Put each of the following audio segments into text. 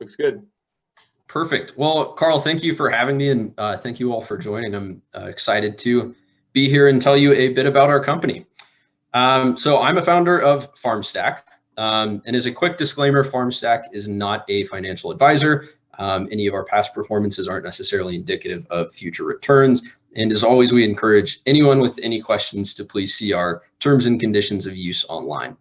Looks good. Perfect. Well, Carl, thank you for having me, and thank you all for joining. I'm excited to be here and tell you a bit about our company. So I'm a founder of Farmstack, and as a quick disclaimer, Farmstack is not a financial advisor. Any of our past performances aren't necessarily indicative of future returns. And as always, we encourage anyone with any questions to please see our terms and conditions of use online.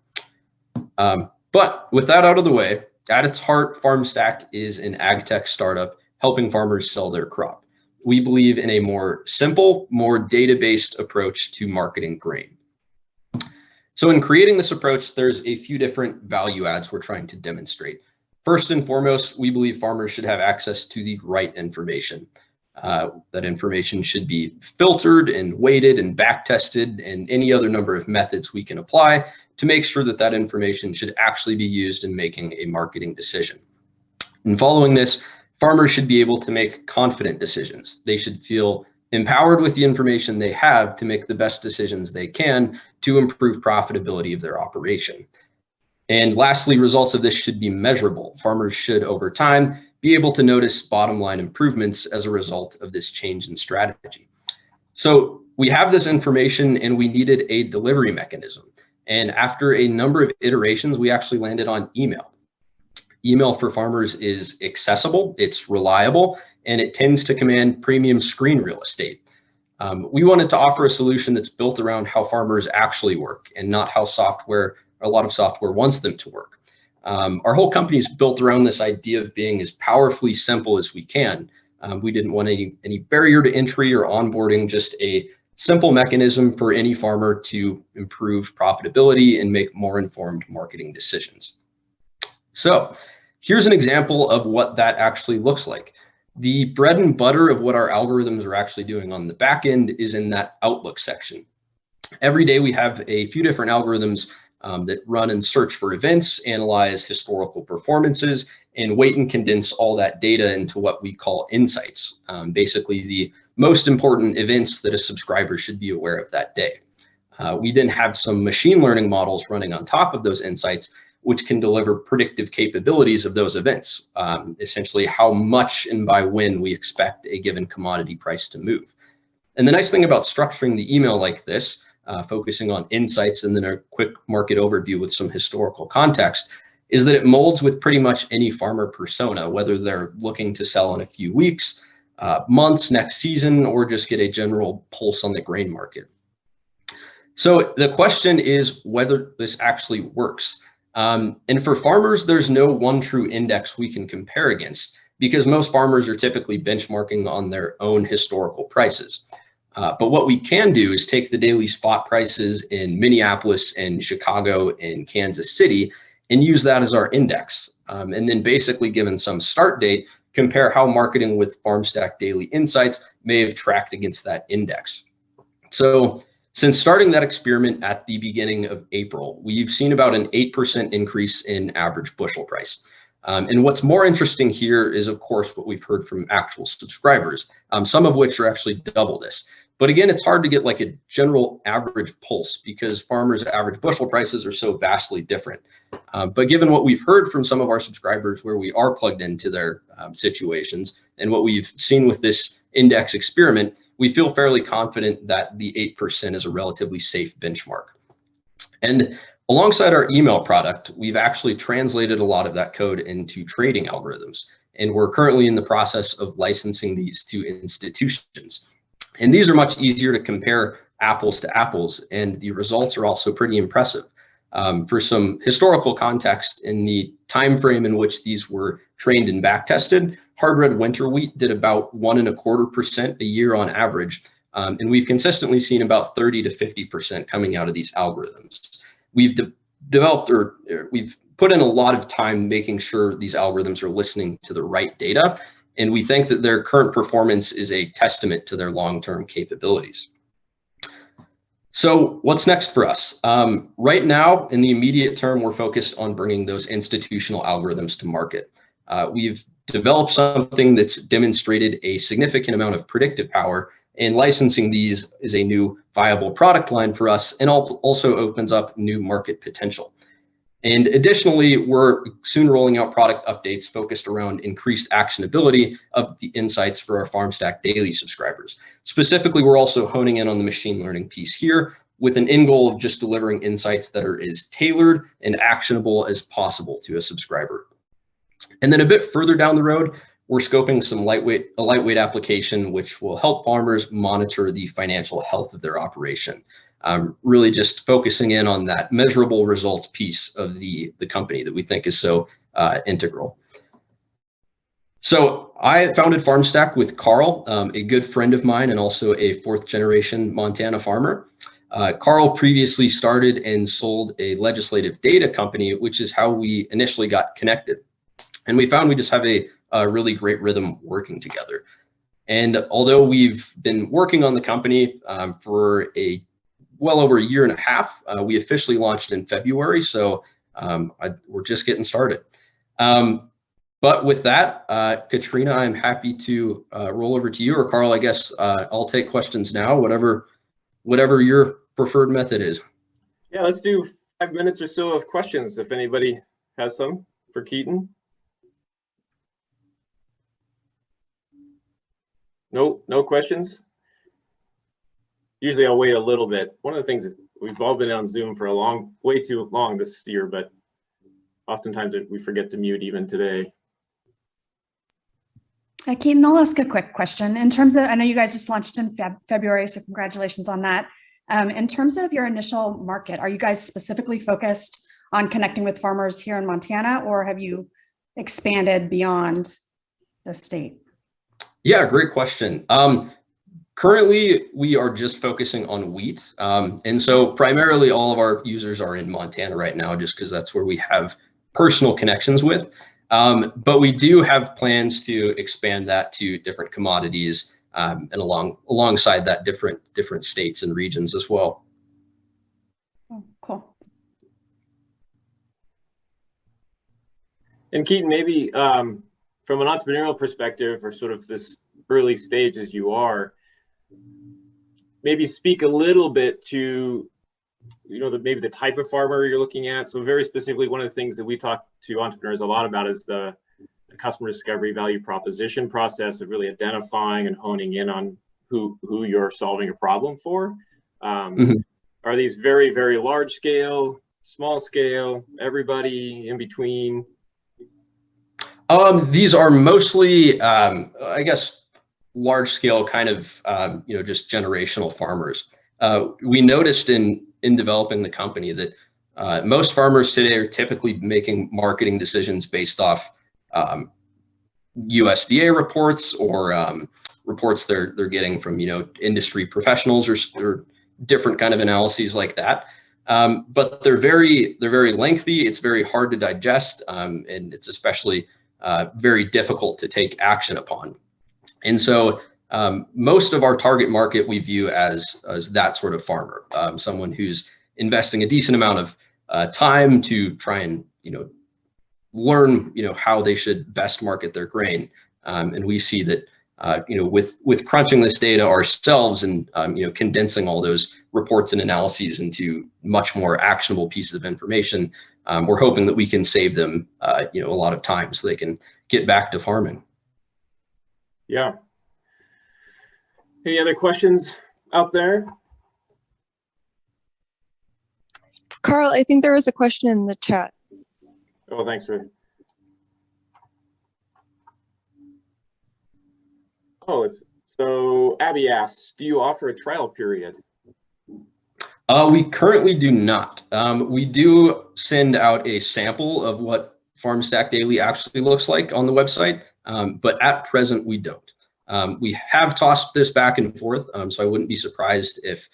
But with that out of the way, at its heart, Farmstack is an ag tech startup helping farmers sell their crop. We believe in a more simple, more data-based approach to marketing grain. So in creating this approach, there's a few different value adds we're trying to demonstrate. First and foremost, we believe farmers should have access to the right information. That information should be filtered and weighted and back tested and any other number of methods we can apply to make sure that that information should actually be used in making a marketing decision. And following this, farmers should be able to make confident decisions. They should feel empowered with the information they have to make the best decisions they can to improve profitability of their operation. And lastly, results of this should be measurable. Farmers should, over time, be able to notice bottom line improvements as a result of this change in strategy. So we have this information and we needed a delivery mechanism. And after a number of iterations, we actually landed on email. Email for farmers is accessible, it's reliable, and it tends to command premium screen real estate. We wanted to offer a solution that's built around how farmers actually work and not how a lot of software wants them to work. Our whole company is built around this idea of being as powerfully simple as we can. We didn't want any barrier to entry or onboarding, just a simple mechanism for any farmer to improve profitability and make more informed marketing decisions. So here's an example of what that actually looks like. The bread and butter of what our algorithms are actually doing on the back end is in that Outlook section. Every day we have a few different algorithms that run and search for events, analyze historical performances, and weight and condense all that data into what we call insights, basically the most important events that a subscriber should be aware of that day. We then have some machine learning models running on top of those insights, which can deliver predictive capabilities of those events, essentially how much and by when we expect a given commodity price to move. And the nice thing about structuring the email like this, focusing on insights and then a quick market overview with some historical context, is that it molds with pretty much any farmer persona, whether they're looking to sell in a few weeks, months, next season, or just get a general pulse on the grain market. So the question is whether this actually works. And for farmers, there's no one true index we can compare against because most farmers are typically benchmarking on their own historical prices. But what we can do is take the daily spot prices in Minneapolis and Chicago and Kansas City and use that as our index. And then basically given some start date, compare how marketing with Farmstack Daily Insights may have tracked against that index. So since starting that experiment at the beginning of April, we've seen about an 8% increase in average bushel price. And what's more interesting here is, of course, what we've heard from actual subscribers, some of which are actually double this. But again, it's hard to get like a general average pulse because farmers' average bushel prices are so vastly different. But given what we've heard from some of our subscribers where we are plugged into their situations and what we've seen with this index experiment, we feel fairly confident that the 8% is a relatively safe benchmark. And alongside our email product, we've actually translated a lot of that code into trading algorithms. And we're currently in the process of licensing these to institutions. And these are much easier to compare apples to apples, and the results are also pretty impressive. For some historical context, in the time frame in which these were trained and back tested, hard red winter wheat did about 1.25% a year on average, and we've consistently seen about 30 to 50% coming out of these algorithms. We've we've put in a lot of time making sure these algorithms are listening to the right data, and we think that their current performance is a testament to their long-term capabilities. So what's next for us? Right now, in the immediate term, we're focused on bringing those institutional algorithms to market. We've developed something that's demonstrated a significant amount of predictive power, and licensing these is a new viable product line for us and also opens up new market potential. And additionally, we're soon rolling out product updates focused around increased actionability of the insights for our Farmstack Daily subscribers. Specifically, we're also honing in on the machine learning piece here with an end goal of just delivering insights that are as tailored and actionable as possible to a subscriber. And then a bit further down the road, we're scoping a lightweight application which will help farmers monitor the financial health of their operation. Really just focusing in on that measurable results piece of the company that we think is so integral. So I founded Farmstack with Carl, a good friend of mine and also a 4th generation Montana farmer. Carl previously started and sold a legislative data company, which is how we initially got connected. And we found we just have a really great rhythm working together. And although we've been working on the company for well over a year and a half, we officially launched in February. So we're just getting started. But with that, Katrina, I'm happy to roll over to you, or Carl, I guess I'll take questions now, whatever your preferred method is. Yeah, let's do 5 minutes or so of questions if anybody has some for Keaton. No questions? Usually I'll wait a little bit. One of the things that we've all been on Zoom for way too long this year, but oftentimes we forget to mute even today. Keaton, I'll ask a quick question. In terms of, I know you guys just launched in February, so congratulations on that. In terms of your initial market, are you guys specifically focused on connecting with farmers here in Montana, or have you expanded beyond the state? Yeah, great question. Currently, we are just focusing on wheat. And so primarily all of our users are in Montana right now, just because that's where we have personal connections with. But we do have plans to expand that to different commodities and alongside that different states and regions as well. Oh, cool. And Keaton, maybe from an entrepreneurial perspective, or sort of this early stage as you are, maybe speak a little bit to, maybe the type of farmer you're looking at. So very specifically, one of the things that we talk to entrepreneurs a lot about is the customer discovery value proposition process of really identifying and honing in on who you're solving a problem for. Are these very, very large scale, small scale, everybody in between? These are mostly, I guess, large scale kind of, just generational farmers. We noticed in developing the company that most farmers today are typically making marketing decisions based off USDA reports or reports they're getting from industry professionals or different kind of analyses like that. But they're very lengthy. It's very hard to digest, and it's especially very difficult to take action upon. And so most of our target market we view as that sort of farmer, someone who's investing a decent amount of time to try and learn how they should best market their grain. And we see that with crunching this data ourselves and condensing all those reports and analyses into much more actionable pieces of information, we're hoping that we can save them a lot of time so they can get back to farming. Yeah. Any other questions out there? Carl, I think there was a question in the chat. Oh, thanks, Rick. So Abby asks, do you offer a trial period? We currently do not. We do send out a sample of what Farmstack Daily actually looks like on the website, but at present we don't. We have tossed this back and forth, so I wouldn't be surprised if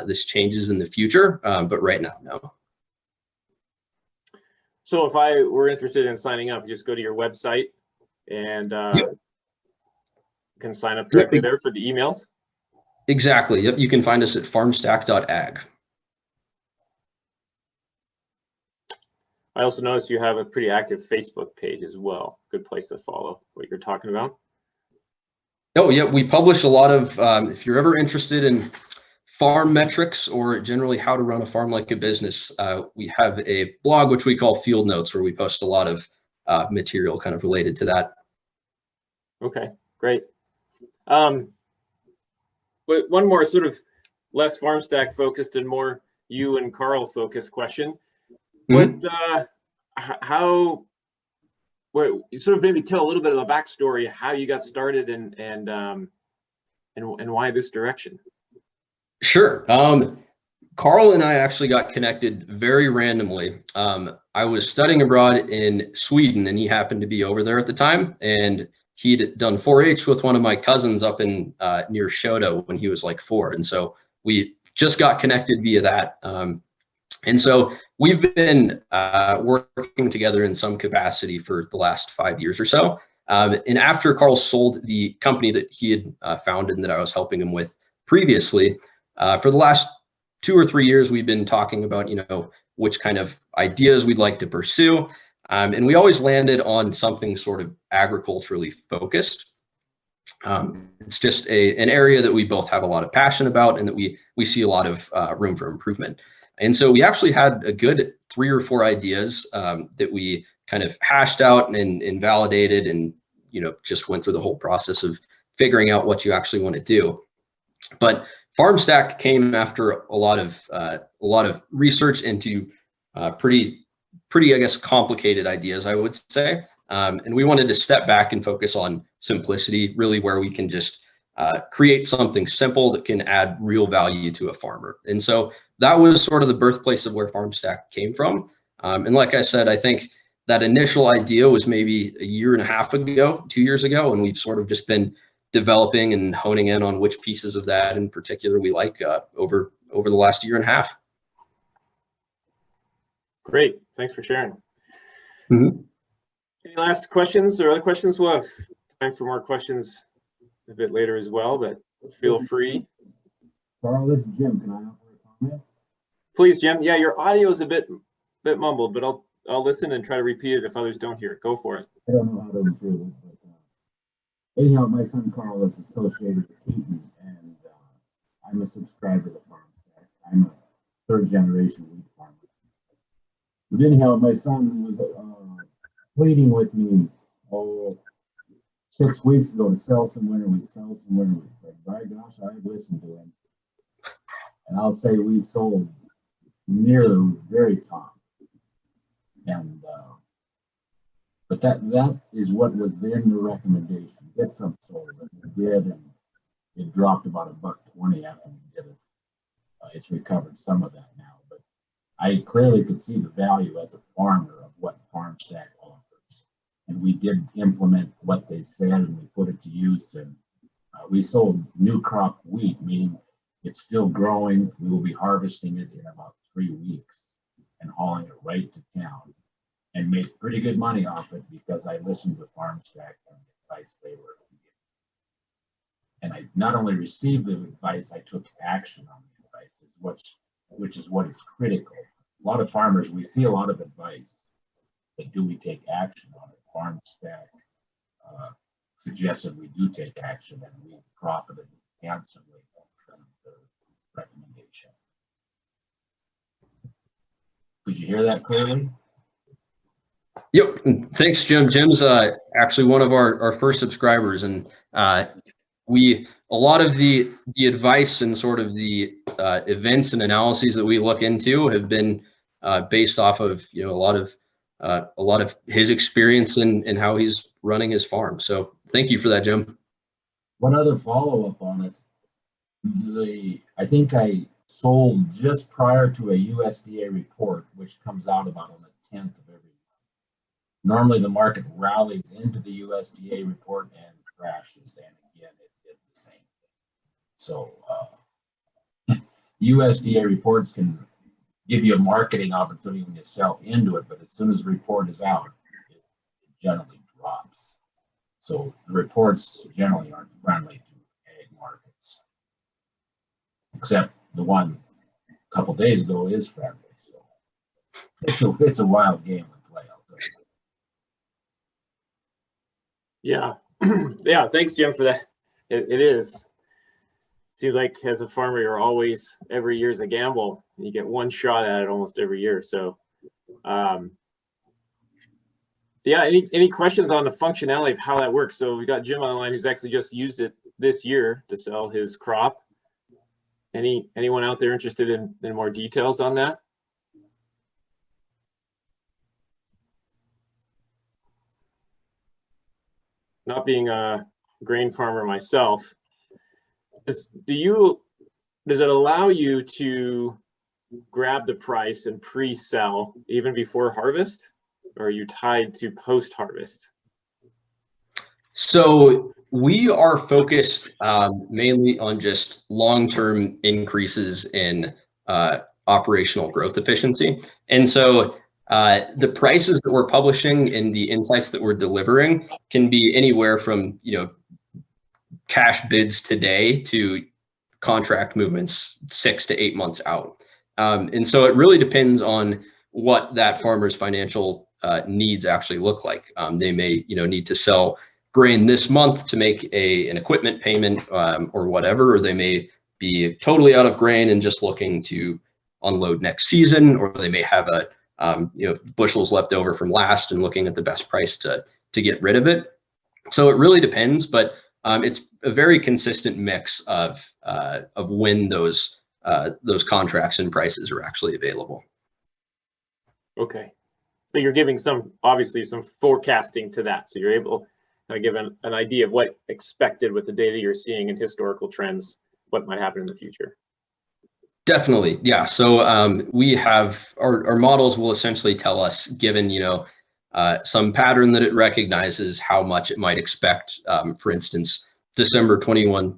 this changes in the future, but right now, no. So if I were interested in signing up, just go to your website and can sign up directly there for the emails? Exactly. Yep. You can find us at farmstack.ag. I also noticed you have a pretty active Facebook page as well. Good place to follow what you're talking about. Oh, yeah. We publish a lot of, if you're ever interested in farm metrics, or generally how to run a farm like a business, we have a blog which we call Field Notes, where we post a lot of material kind of related to that. Okay, great. But one more sort of less Farmstack focused and more you and Carl focused question. What, you sort of maybe tell a little bit of the backstory, how you got started and why this direction? Sure. Carl and I actually got connected very randomly. I was studying abroad in Sweden, and he happened to be over there at the time, and he'd done 4-H with one of my cousins up in near Shoto when he was like 4. And so we just got connected via that. And so we've been working together in some capacity for the last 5 years or so. And after Carl sold the company that he had founded and that I was helping him with previously, for the last 2 or 3 years, we've been talking about, which kind of ideas we'd like to pursue. And we always landed on something sort of agriculturally focused. It's just an area that we both have a lot of passion about, and that we see a lot of room for improvement. And so we actually had a good 3 or 4 ideas that we kind of hashed out and validated, and just went through the whole process of figuring out what you actually want to do. But Farmstack came after a lot of research into pretty, I guess, complicated ideas, I would say. And we wanted to step back and focus on simplicity, really, where we can just create something simple that can add real value to a farmer. And so that was sort of the birthplace of where Farmstack came from. And like I said, I think that initial idea was maybe 1.5 years ago, 2 years ago, and we've sort of just been developing and honing in on which pieces of that in particular we like over the last 1.5 years. Great, thanks for sharing. Mm-hmm. Any last questions or other questions? We'll have time for more questions a bit later as well, but feel free. Carl, this is Jim. Can I offer a comment? Please, Jim. Yeah, your audio is a bit mumbled, but I'll listen and try to repeat it if others don't hear it. Go for it. I don't know how to improve it, but anyhow, my son Carl is associated with Keaton, and I'm a subscriber to Farmstack. I'm a 3rd generation wheat farmer. But anyhow, my son was pleading with me 6 weeks ago to sell some winter wheat, But by gosh, I've listened to him. And I'll say we sold near the very top. And but that is what was then the recommendation. Get some sold. And we did, and it dropped about $1.20 after we did it. It's recovered some of that now, but I clearly could see the value as a farmer of what Farmstack offers. And we did implement what they said, and we put it to use. And we sold new crop wheat, meaning it's still growing. We will be harvesting it in about 3 weeks and hauling it right to town, and make pretty good money off it because I listened to Farmstack and the advice they were giving. And I not only received the advice, I took action on the advice, which is what is critical. A lot of farmers, we see a lot of advice, but do we take action on it? Farmstack suggested we do take action, and we profited handsomely from the recommendation. Could you hear that clearly? Yep. Thanks, Jim. Jim's actually one of our first subscribers, and a lot of the advice and sort of the events and analyses that we look into have been based off of a lot of his experience and how he's running his farm. So thank you for that, Jim. One other follow-up on it. I think I sold just prior to a USDA report, which comes out about on the 10th of every month. Normally the market rallies into the USDA report and crashes, and again it did the same thing. So USDA reports can give you a marketing opportunity when you sell into it, but as soon as the report is out, it generally drops. So the reports generally aren't friendly to ag markets, except the one a couple days ago is friendly. So it's a wild game to play, I'll tell you. Yeah, yeah. Thanks, Jim, for that. It is. seems like as a farmer, you're always, every year's a gamble. You get one shot at it almost every year. So, yeah, any questions on the functionality of how that works? So we got Jim on the line who's actually just used it this year to sell his crop. Anyone out there interested in more details on that? Not being a grain farmer myself, does it allow you to grab the price and pre-sell even before harvest, or are you tied to post-harvest? So we are focused mainly on just long-term increases in operational growth efficiency. And so the prices that we're publishing and the insights that we're delivering can be anywhere from, cash bids today to contract movements 6 to 8 months out. And so it really depends on what that farmer's financial needs actually look like. They may, need to sell grain this month to make an equipment payment or whatever, or they may be totally out of grain and just looking to unload next season, or they may have bushels left over from last and looking at the best price to get rid of it. So it really depends, but it's a very consistent mix of when those contracts and prices are actually available. Okay, but you're giving obviously some forecasting to that, so you're able to give an idea of what expected with the data you're seeing and historical trends, what might happen in the future. Definitely, yeah. So we have our models will essentially tell us, given some pattern that it recognizes, how much it might expect. For instance, December 21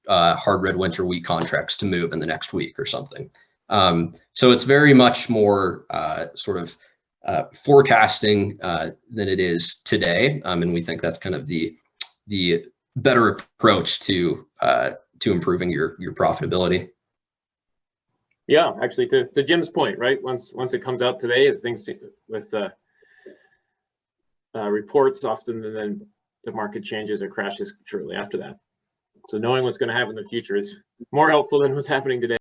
hard red winter wheat contracts to move in the next week or something. So it's very much more forecasting than it is today, and we think that's kind of the better approach to improving your profitability. Yeah, actually, to Jim's point, right? Once it comes out today, things with reports often, and then the market changes or crashes shortly after that. So knowing what's going to happen in the future is more helpful than what's happening today.